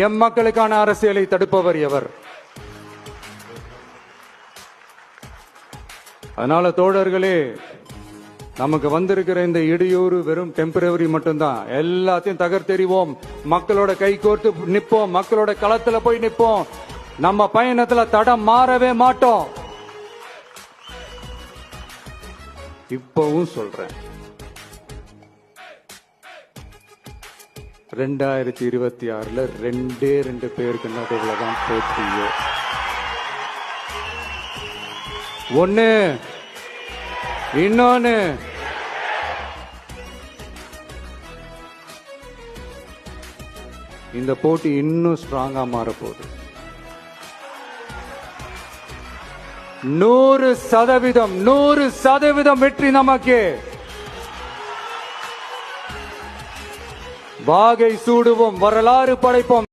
M மக்களுக்கான அரசியலை தடுப்பவர் எவர்? அதனால தோழர்களே, நமக்கு வந்திருக்கிற இந்த இடையூறு வெறும் டெம்பரவரி மட்டும்தான். எல்லாத்தையும் தகர்த்தெறிவோம், மக்களோட கை கோர்த்து நிப்போம், மக்களோட களத்துல போய் நிப்போம். நம்ம பயணத்துல தடம் மாறவே மாட்டோம். இப்பவும் சொல்றேன், 2026ல ரெண்டு பேருக்கு நடுவில் தான் போட்டியோ. ஒண்ணு, இன்னொன்னு இந்த போட்டி இன்னும் ஸ்ட்ராங்கா மாற போகுது. 100% வெற்றி நமக்கு. வாகை சூடுவோம், வரலாறு படைப்போம்.